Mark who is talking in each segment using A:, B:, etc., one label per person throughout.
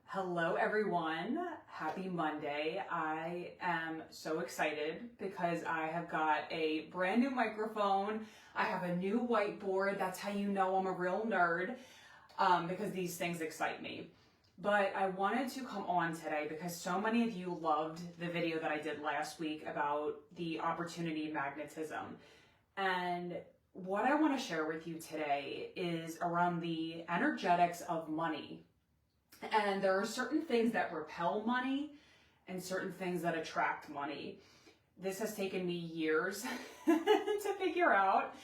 A: Hello everyone, happy Monday. I am so excited because I have got a brand new microphone. I have a new whiteboard. That's how you know I'm a real nerd, because these things excite me. But I wanted to come on today because so many of you loved the video that I did last week about the opportunity magnetism. And what I want to share with you today is around the energetics of money. And there are certain things that repel money and certain things that attract money. This has taken me years to figure out,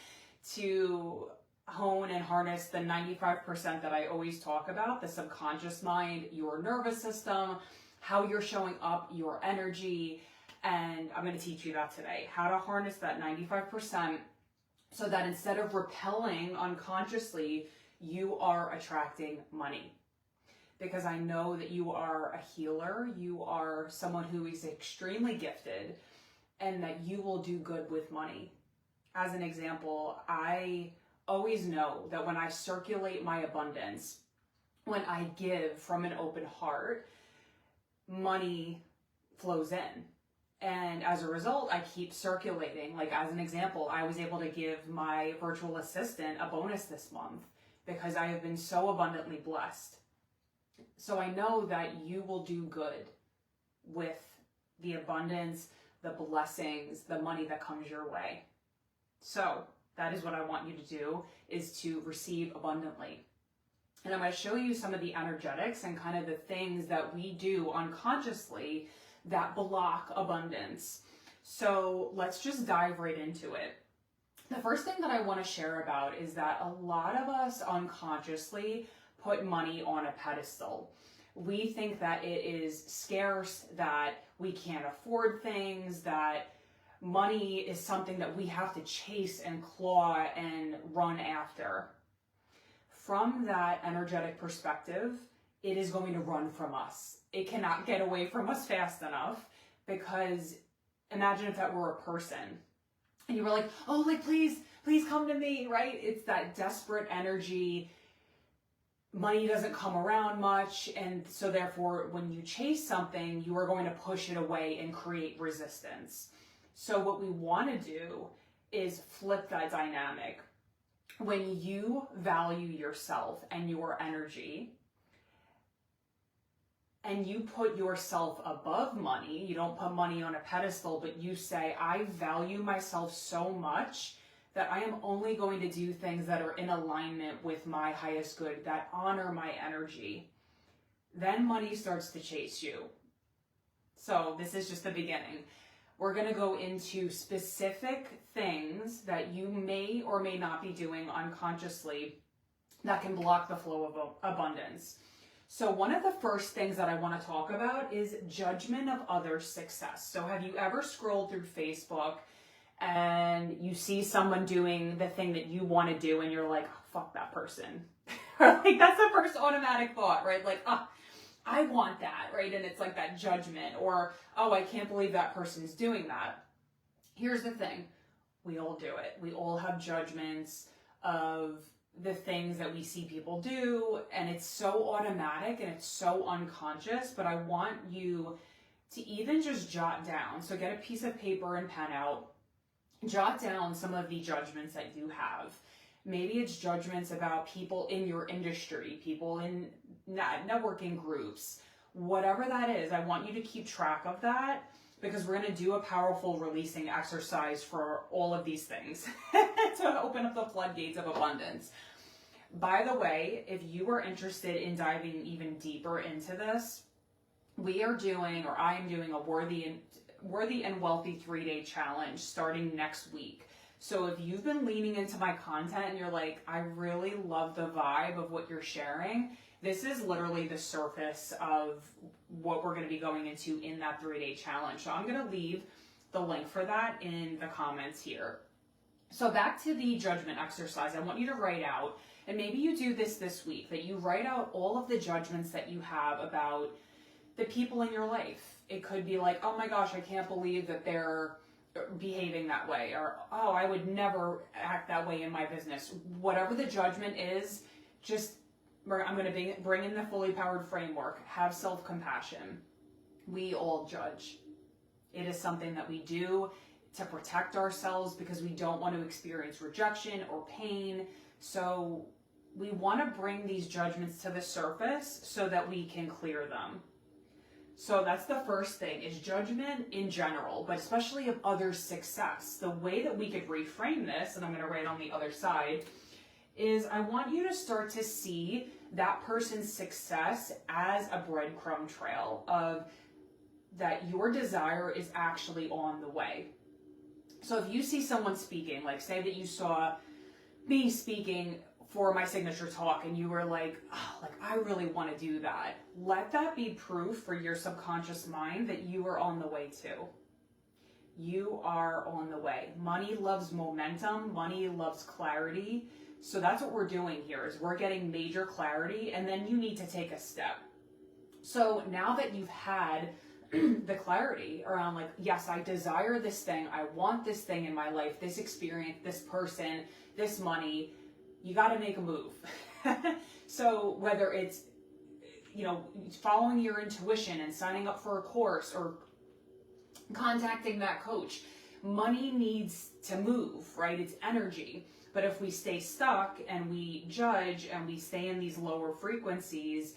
A: to hone and harness the 95% that I always talk about, the subconscious mind, your nervous system, how you're showing up, your energy. And I'm going to teach you that today, how to harness that 95% so that instead of repelling unconsciously, you are attracting money. Because I know that you are a healer, you are someone who is extremely gifted, and that you will do good with money. As an example, I always know that when I circulate my abundance, when I give from an open heart, money flows in. And as a result, I keep circulating. Like as an example, I was able to give my virtual assistant a bonus this month because I have been so abundantly blessed. So I know that you will do good with the abundance, the blessings, the money that comes your way. So that is what I want you to do, is to receive abundantly. And I'm going to show you some of the energetics and kind of the things that we do unconsciously that block abundance. So let's just dive right into it. The first thing that I want to share about is that a lot of us unconsciously put money on a pedestal. We think that it is scarce, that we can't afford things, that money is something that we have to chase and claw and run after. From that energetic perspective, it is going to run from us. It cannot get away from us fast enough, because imagine if that were a person and you were like, oh, like, please come to me, right? It's that desperate energy. Money doesn't come around much, and so therefore when you chase something, you are going to push it away and create resistance. So what we want to do is flip that dynamic. When you value yourself and your energy, and you put yourself above money, you don't put money on a pedestal, but you say, I value myself so much that I am only going to do things that are in alignment with my highest good, that honor my energy, then money starts to chase you. So this is just the beginning. We're going to go into specific things that you may or may not be doing unconsciously that can block the flow of abundance. So one of the first things that I want to talk about is judgment of others' success. So have you ever scrolled through Facebook and you see someone doing the thing that you want to do and you're like, oh, fuck that person? Or like, that's the first automatic thought, right? Like, I want that, right? And it's like that judgment, or, oh, I can't believe that person's doing that. Here's the thing. We all do it. We all have judgments of the things that we see people do, and it's so automatic and it's so unconscious, but I want you to even just jot down. So get a piece of paper and pen out. Jot down some of the judgments that you have. Maybe it's judgments about people in your industry, people in networking groups, whatever that is. I want you to keep track of that, because we're going to do a powerful releasing exercise for all of these things to open up the floodgates of abundance. By the way, if you are interested in diving even deeper into this, we are doing, or I am doing, a Worthy and Wealthy 3-day challenge starting next week. So if you've been leaning into my content and you're like, I really love the vibe of what you're sharing, this is literally the surface of what we're going to be going into in that 3-day challenge. So I'm going to leave the link for that in the comments here. So back to the judgment exercise, I want you to write out, and maybe you do this week, that you write out all of the judgments that you have about the people in your life. It could be like, oh my gosh, I can't believe that they're behaving that way, or, oh, I would never act that way in my business. Whatever the judgment is, just I'm going to bring in the fully powered framework. Have self-compassion. We all judge. It is something that we do to protect ourselves because we don't want to experience rejection or pain. So we want to bring these judgments to the surface so that we can clear them. So that's the first thing, is judgment in general, but especially of others' success. The way that we could reframe this, and I'm going to write on the other side, is I want you to start to see that person's success as a breadcrumb trail of that your desire is actually on the way. So if you see someone speaking, like say that you saw me speaking for my signature talk and you were like, oh, like I really want to do that. Let that be proof for your subconscious mind that you are on the way too. You are on the way. Money loves momentum. Money loves clarity. So that's what we're doing here, is we're getting major clarity, and then you need to take a step. So now that you've had the clarity around like, yes, I desire this thing. I want this thing in my life, this experience, this person, this money, you got to make a move. So whether it's, following your intuition and signing up for a course or contacting that coach, money needs to move, right? It's energy. But if we stay stuck and we judge and we stay in these lower frequencies,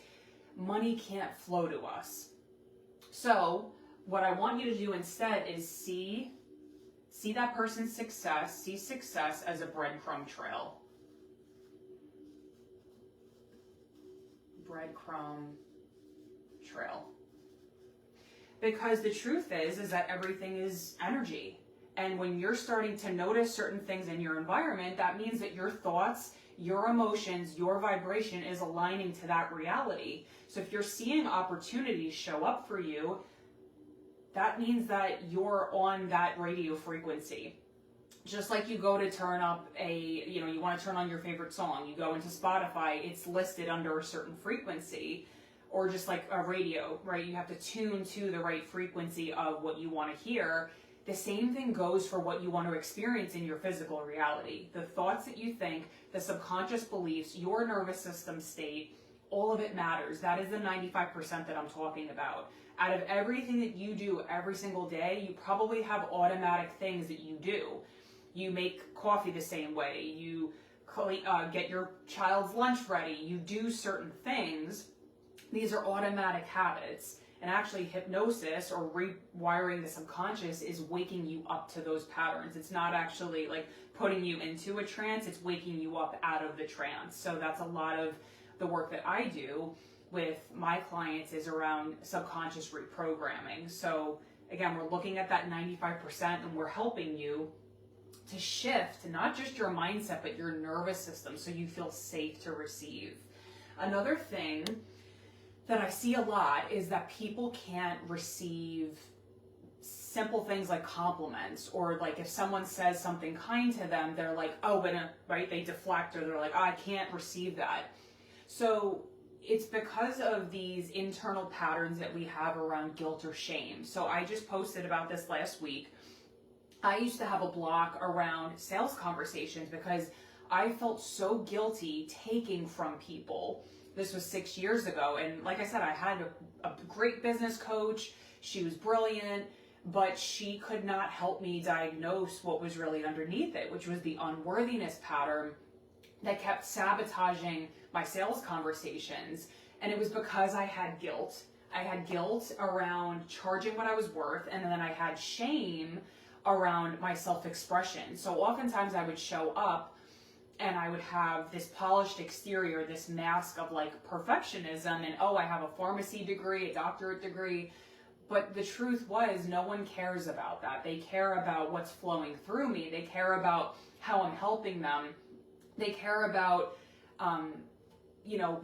A: money can't flow to us. So what I want you to do instead is see that person's success, see success as a breadcrumb trail. Breadcrumb trail. Because the truth is that everything is energy. And when you're starting to notice certain things in your environment, that means that your thoughts, your emotions, your vibration is aligning to that reality. So if you're seeing opportunities show up for you, that means that you're on that radio frequency. Just like you go to turn up you want to turn on your favorite song, you go into Spotify, it's listed under a certain frequency, or just like a radio, right? You have to tune to the right frequency of what you want to hear. The same thing goes for what you want to experience in your physical reality. The thoughts that you think, the subconscious beliefs, your nervous system state, all of it matters. That is the 95% that I'm talking about. Out of everything that you do every single day, you probably have automatic things that you do. You make coffee the same way. You get your child's lunch ready. You do certain things. These are automatic habits. And actually hypnosis or rewiring the subconscious is waking you up to those patterns. It's not actually like putting you into a trance, it's waking you up out of the trance. So that's a lot of the work that I do with my clients is around subconscious reprogramming. So again, we're looking at that 95% and we're helping you to shift not just your mindset, but your nervous system so you feel safe to receive. Another thing that I see a lot is that people can't receive simple things like compliments, or like if someone says something kind to them, they're like, oh, but right, they deflect, or they're like, oh, I can't receive that. So it's because of these internal patterns that we have around guilt or shame. So I just posted about this last week. I used to have a block around sales conversations because I felt so guilty taking from people. This was 6 years ago. And like I said, I had a great business coach. She was brilliant, but she could not help me diagnose what was really underneath it, which was the unworthiness pattern that kept sabotaging my sales conversations. And it was because I had guilt. I had guilt around charging what I was worth, and then I had shame around my self-expression. So oftentimes I would show up and I would have this polished exterior, this mask of like perfectionism and, oh, I have a pharmacy degree, a doctorate degree. But the truth was, no one cares about that. They care about what's flowing through me. They care about how I'm helping them. They care about,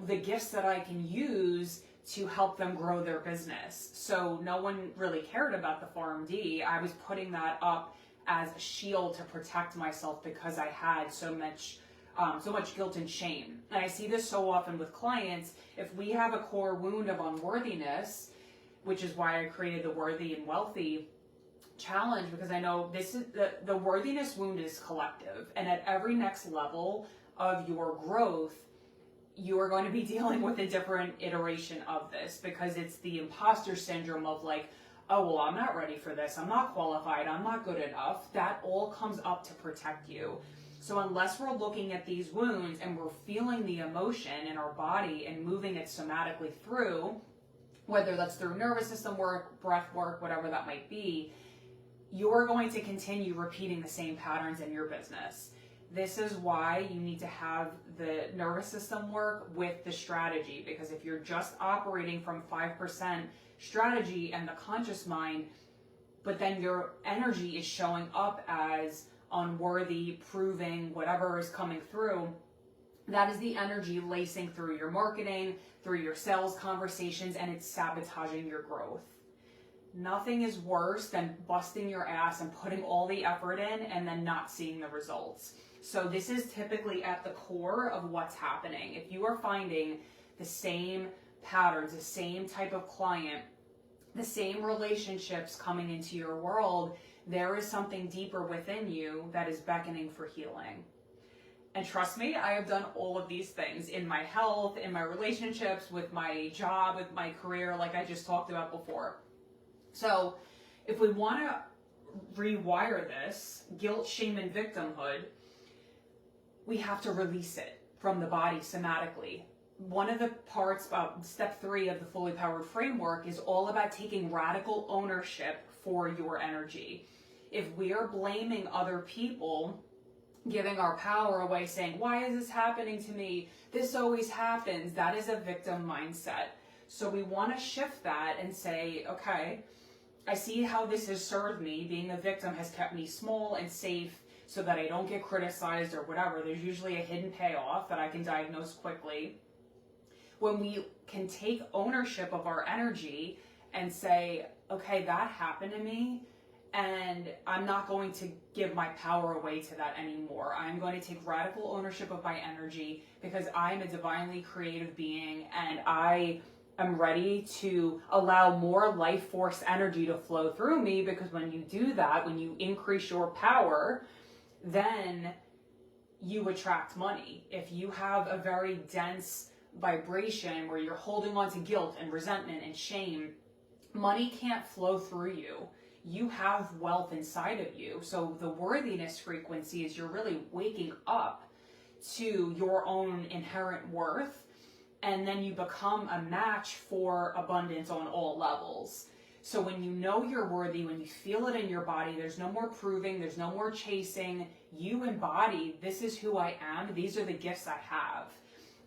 A: the gifts that I can use to help them grow their business. So no one really cared about the PharmD. I was putting that up as a shield to protect myself because I had so much guilt and shame. And I see this so often with clients. If we have a core wound of unworthiness, which is why I created the Worthy and Wealthy challenge, because I know this is the worthiness wound is collective, and at every next level of your growth, you are going to be dealing with a different iteration of this, because it's the imposter syndrome of like, oh, well, I'm not ready for this. I'm not qualified. I'm not good enough. That all comes up to protect you. So unless we're looking at these wounds and we're feeling the emotion in our body and moving it somatically through, whether that's through nervous system work, breath work, whatever that might be, you're going to continue repeating the same patterns in your business. This is why you need to have the nervous system work with the strategy, because if you're just operating from 5% strategy and the conscious mind, but then your energy is showing up as unworthy, proving, whatever is coming through, that is the energy lacing through your marketing, through your sales conversations, and it's sabotaging your growth. Nothing is worse than busting your ass and putting all the effort in and then not seeing the results. So this is typically at the core of what's happening. If you are finding the same patterns, the same type of client, the same relationships coming into your world, there is something deeper within you that is beckoning for healing. And trust me, I have done all of these things in my health, in my relationships, with my job, with my career, like I just talked about before. So if we want to rewire this guilt, shame, and victimhood, we have to release it from the body somatically. One of the parts about step 3 of the fully powered framework is all about taking radical ownership for your energy. If we are blaming other people, giving our power away, saying, why is this happening to me? This always happens. That is a victim mindset. So we want to shift that and say, okay, I see how this has served me. Being a victim has kept me small and safe so that I don't get criticized or whatever. There's usually a hidden payoff that I can diagnose quickly. When we can take ownership of our energy and say, okay, that happened to me, and I'm not going to give my power away to that anymore. I'm going to take radical ownership of my energy because I'm a divinely creative being, and I am ready to allow more life force energy to flow through me, because when you do that, when you increase your power, then you attract money. If you have a very dense vibration where you're holding on to guilt and resentment and shame, money can't flow through you. You have wealth inside of you. So the worthiness frequency is you're really waking up to your own inherent worth, and then you become a match for abundance on all levels. So when you know you're worthy, when you feel it in your body, there's no more proving, there's no more chasing. You embody, this is who I am, these are the gifts I have.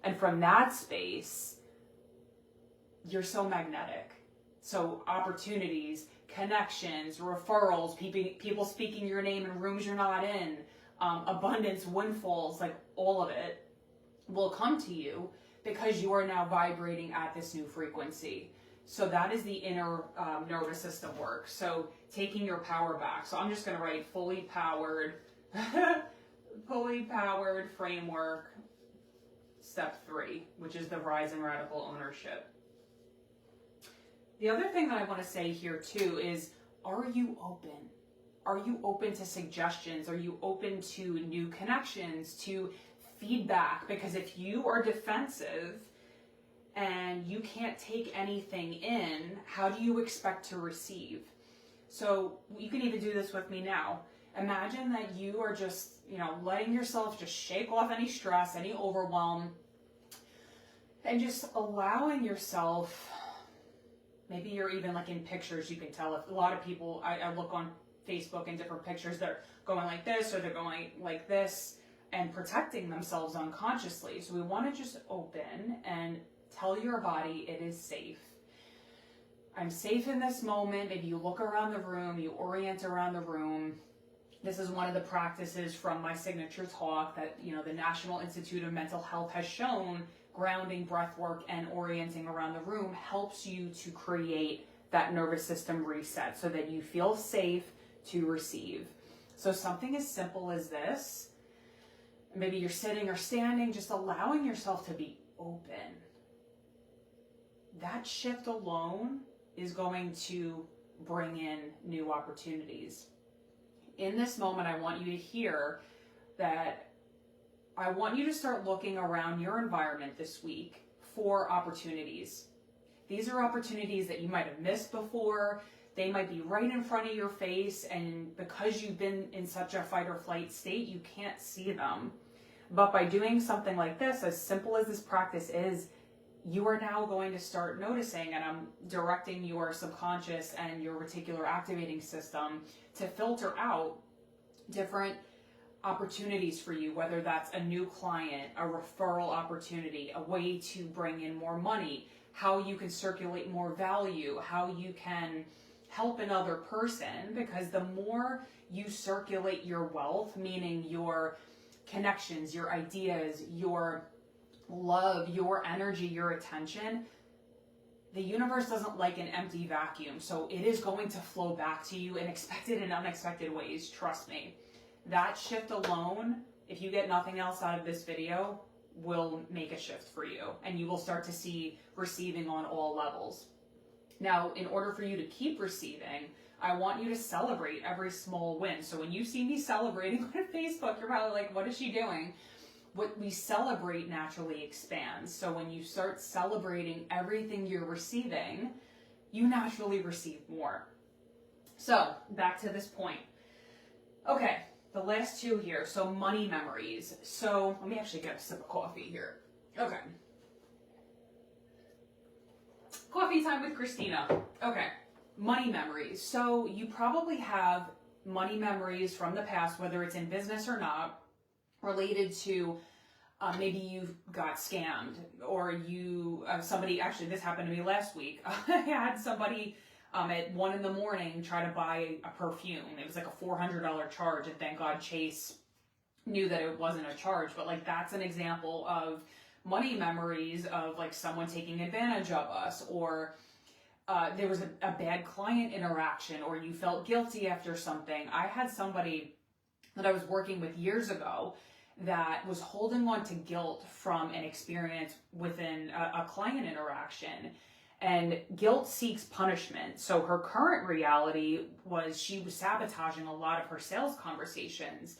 A: And from that space, you're so magnetic. So opportunities, connections, referrals, people speaking your name in rooms you're not in, abundance, windfalls, like all of it will come to you because you are now vibrating at this new frequency. So that is the inner nervous system work. So taking your power back. So I'm just going to write fully powered framework, step 3, which is the rise in radical ownership. The other thing that I want to say here too is, are you open? Are you open to suggestions? Are you open to new connections, to feedback? Because if you are defensive and you can't take anything in, how do you expect to receive? So you can even do this with me now. Imagine that you are just, letting yourself just shake off any stress, any overwhelm, and just allowing yourself. Maybe you're even like in pictures, you can tell. If a lot of people, I look on Facebook in different pictures, they're going like this or they're going like this and protecting themselves unconsciously. So we want to just open and tell your body it is safe. I'm safe in this moment. Maybe you look around the room, you orient around the room. This is one of the practices from my signature talk that, the National Institute of Mental Health has shown. Grounding, breath work, and orienting around the room helps you to create that nervous system reset so that you feel safe to receive. So something as simple as this, maybe you're sitting or standing, just allowing yourself to be open. That shift alone is going to bring in new opportunities. In this moment, I want you to hear that I want you to start looking around your environment this week for opportunities. These are opportunities that you might have missed before. They might be right in front of your face, and because you've been in such a fight or flight state, you can't see them. But by doing something like this, as simple as this practice is, you are now going to start noticing, and I'm directing your subconscious and your reticular activating system to filter out different opportunities for you, whether that's a new client, a referral opportunity, a way to bring in more money, how you can circulate more value, how you can help another person, because the more you circulate your wealth, meaning your connections, your ideas, your love, your energy, your attention, the universe doesn't like an empty vacuum. So it is going to flow back to you in expected and unexpected ways. Trust me. That shift alone, if you get nothing else out of this video, will make a shift for you. And you will start to see receiving on all levels. Now, in order for you to keep receiving, I want you to celebrate every small win. So when you see me celebrating on Facebook, you're probably like, what is she doing? What we celebrate naturally expands. So when you start celebrating everything you're receiving, you naturally receive more. So back to this point. Okay, the last two here. So money memories. So let me actually get a sip of coffee here. Okay. Coffee time with Christina. Okay, money memories. So you probably have money memories from the past, whether it's in business or not, related to maybe you got scammed, or you, somebody, actually this happened to me last week. I had somebody at 1 a.m. try to buy a perfume. It was like a $400 charge, and thank God Chase knew that it wasn't a charge, but like that's an example of money memories of like someone taking advantage of us, or there was a bad client interaction, or you felt guilty after something. I had somebody that I was working with years ago that was holding on to guilt from an experience within a client interaction. And guilt seeks punishment. So her current reality was she was sabotaging a lot of her sales conversations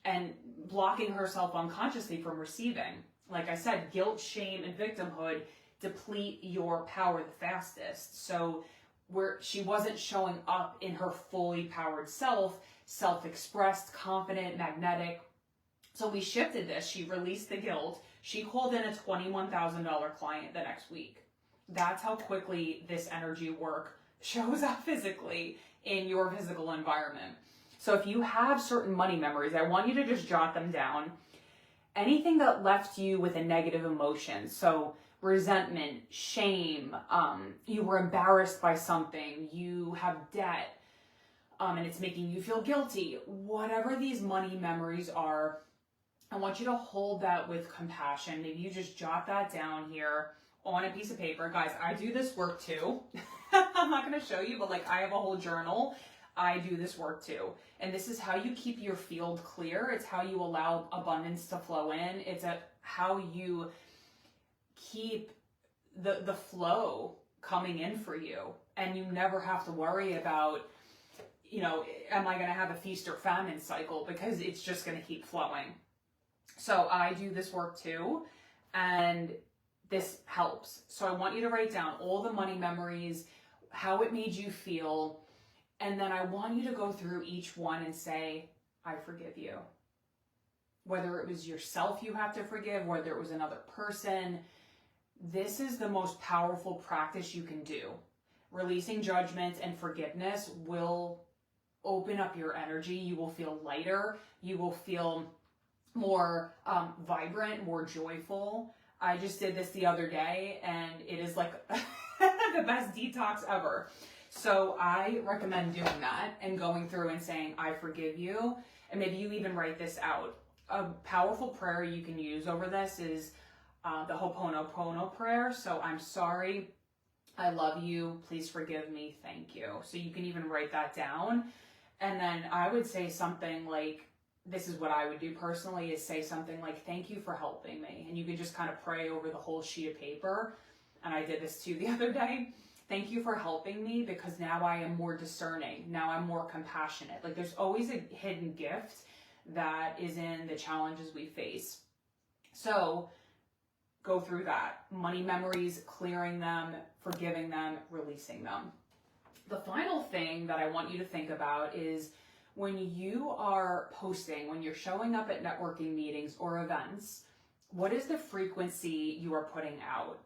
A: and blocking herself unconsciously from receiving. Like I said, guilt, shame, and victimhood deplete your power the fastest. So where she wasn't showing up in her fully powered self, self-expressed, confident, magnetic. So we shifted this. She released the guilt. She called in a $21,000 client the next week. That's how quickly this energy work shows up physically in your physical environment. So if you have certain money memories, I want you to just jot them down. Anything that left you with a negative emotion, so resentment, shame, you were embarrassed by something, you have debt, and it's making you feel guilty. Whatever these money memories are, I want you to hold that with compassion. Maybe you just jot that down here on a piece of paper. Guys, I do this work too. I'm not going to show you, but like I have a whole journal. I do this work too. And this is how you keep your field clear. It's how you allow abundance to flow in. It's how you keep the flow coming in for you. And you never have to worry about, you know, am I going to have a feast or famine cycle? Because it's just going to keep flowing. So I do this work too. And this helps. So I want you to write down all the money memories, how it made you feel. And then I want you to go through each one and say, I forgive you. Whether it was yourself you have to forgive, whether it was another person, this is the most powerful practice you can do. Releasing judgment and forgiveness will open up your energy. You will feel lighter. You will feel more vibrant, more joyful. I just did this the other day, and it is like the best detox ever. So I recommend doing that and going through and saying, I forgive you. And maybe you even write this out. A powerful prayer you can use over this is the Ho'oponopono prayer. So I'm sorry, I love you, please forgive me, thank you. So you can even write that down. And then I would say something like, this is what I would do personally, is say something like, thank you for helping me. And you can just kind of pray over the whole sheet of paper. And I did this too the other day. Thank you for helping me, because now I am more discerning. Now I'm more compassionate. Like there's always a hidden gift that is in the challenges we face. So go through that. Money memories, clearing them, forgiving them, releasing them. The final thing that I want you to think about is when you are posting, when you're showing up at networking meetings or events, what is the frequency you are putting out?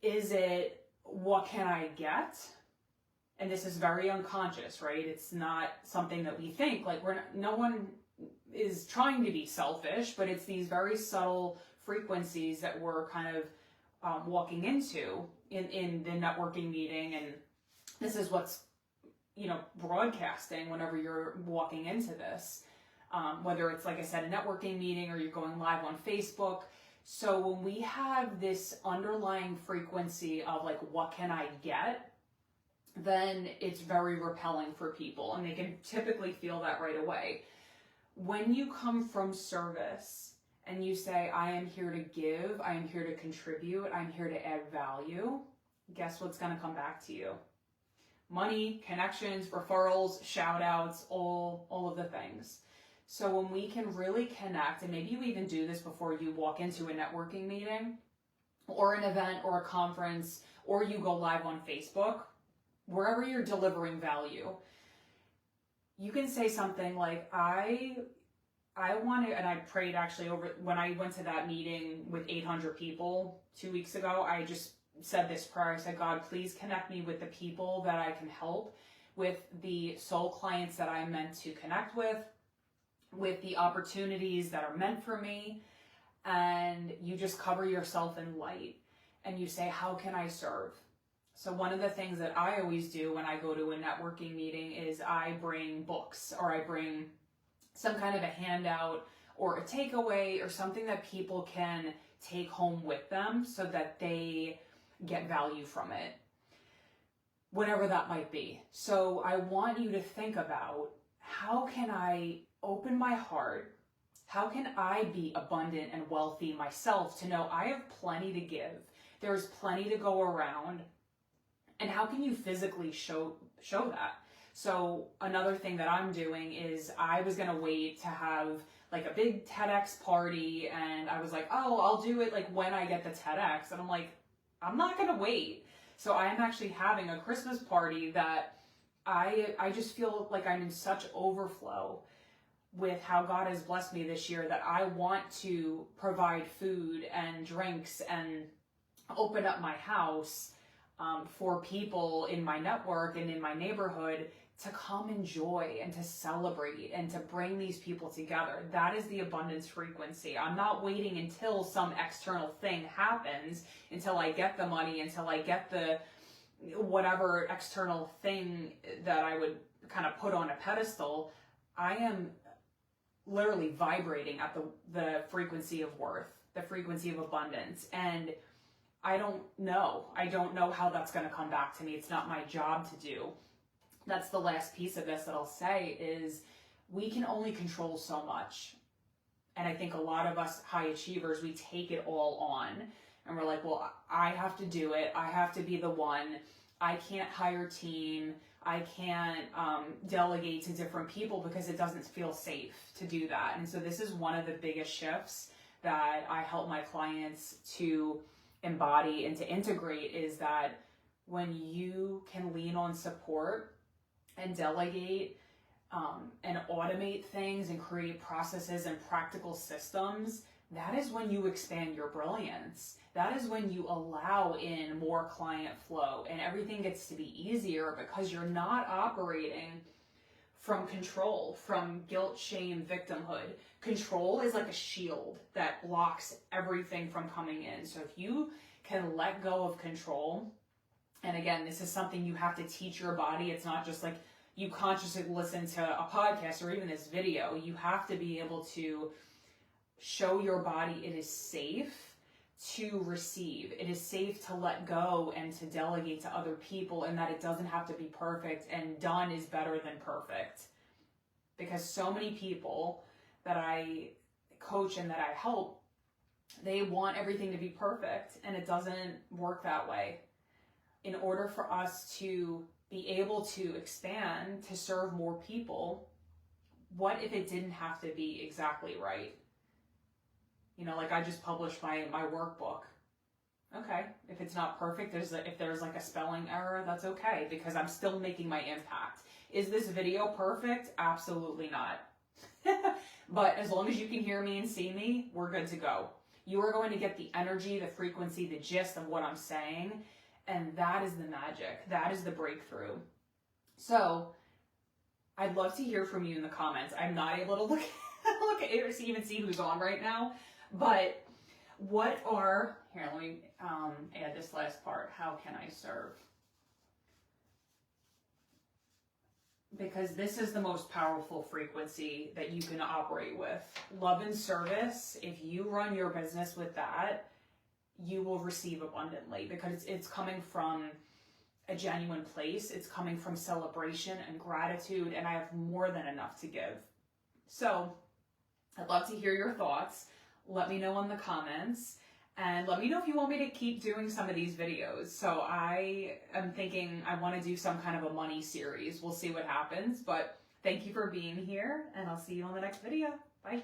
A: Is it, what can I get? And this is very unconscious, right? It's not something that we think, like no one is trying to be selfish, but it's these very subtle frequencies that we're kind of walking into in the networking meeting. And this is what's, broadcasting whenever you're walking into this, whether it's, like I said, a networking meeting or you're going live on Facebook. So when we have this underlying frequency of like, what can I get? Then it's very repelling for people, and they can typically feel that right away. When you come from service and you say, I am here to give, I am here to contribute, I'm here to add value, guess what's going to come back to you? Money, connections, referrals, shout outs, all of the things. So when we can really connect, and maybe you even do this before you walk into a networking meeting or an event or a conference, or you go live on Facebook, wherever you're delivering value, you can say something like, I want to, and I prayed actually over, when I went to that meeting with 800 people 2 weeks ago, I just said this prayer. I said, God, please connect me with the people that I can help, with the soul clients that I'm meant to connect with the opportunities that are meant for me. And you just cover yourself in light and you say, how can I serve? So one of the things that I always do when I go to a networking meeting is I bring books, or I bring some kind of a handout or a takeaway or something that people can take home with them so that they get value from it, whatever that might be. So I want you to think about, how can I open my heart? How can I be abundant and wealthy myself to know I have plenty to give? There's plenty to go around. And how can you physically show that? So another thing that I'm doing is, I was going to wait to have like a big TEDx party, and I was like, oh, I'll do it like when I get the TEDx. And I'm like, I'm not going to wait. So I'm actually having a Christmas party that I just feel like I'm in such overflow with how God has blessed me this year, that I want to provide food and drinks and open up my house for people in my network and in my neighborhood to come enjoy and to celebrate and to bring these people together. That is the abundance frequency. I'm not waiting until some external thing happens, until I get the money, until I get the whatever external thing that I would kind of put on a pedestal. I am literally vibrating at the frequency of worth, the frequency of abundance. And I don't know how that's going to come back to me. It's not my job to do. That's the last piece of this that I'll say, is we can only control so much. And I think a lot of us high achievers, we take it all on, and we're like, well, I have to do it. I have to be the one. I can't hire a team. I can't delegate to different people because it doesn't feel safe to do that. And so this is one of the biggest shifts that I help my clients to embody and to integrate, is that when you can lean on support and delegate and automate things and create processes and practical systems, that is when you expand your brilliance. That is when you allow in more client flow, and everything gets to be easier because you're not operating from control, from guilt, shame, victimhood. Control is like a shield that blocks everything from coming in. So if you can let go of control, and again, this is something you have to teach your body. It's not just like you consciously listen to a podcast or even this video. You have to be able to show your body it is safe to receive. It is safe to let go and to delegate to other people, and that it doesn't have to be perfect, and done is better than perfect. Because so many people that I coach and that I help, they want everything to be perfect, and it doesn't work that way. In order for us to be able to expand, to serve more people, what if it didn't have to be exactly right? You know, like I just published my workbook. Okay, if it's not perfect, if there's like a spelling error, that's okay, because I'm still making my impact. Is this video perfect? Absolutely not. But as long as you can hear me and see me, we're good to go. You are going to get the energy, the frequency, the gist of what I'm saying, and that is the magic. That is the breakthrough. So I'd love to hear from you in the comments. I'm not able to look at it or even see who's on right now, but what are, here, let me add this last part. How can I serve? Because this is the most powerful frequency that you can operate with. Love and service, if you run your business with that, you will receive abundantly, because it's coming from a genuine place. It's coming from celebration and gratitude, and I have more than enough to give. So I'd love to hear your thoughts. Let me know in the comments, and let me know if you want me to keep doing some of these videos. So I am thinking I want to do some kind of a money series. We'll see what happens, but thank you for being here, and I'll see you on the next video. Bye.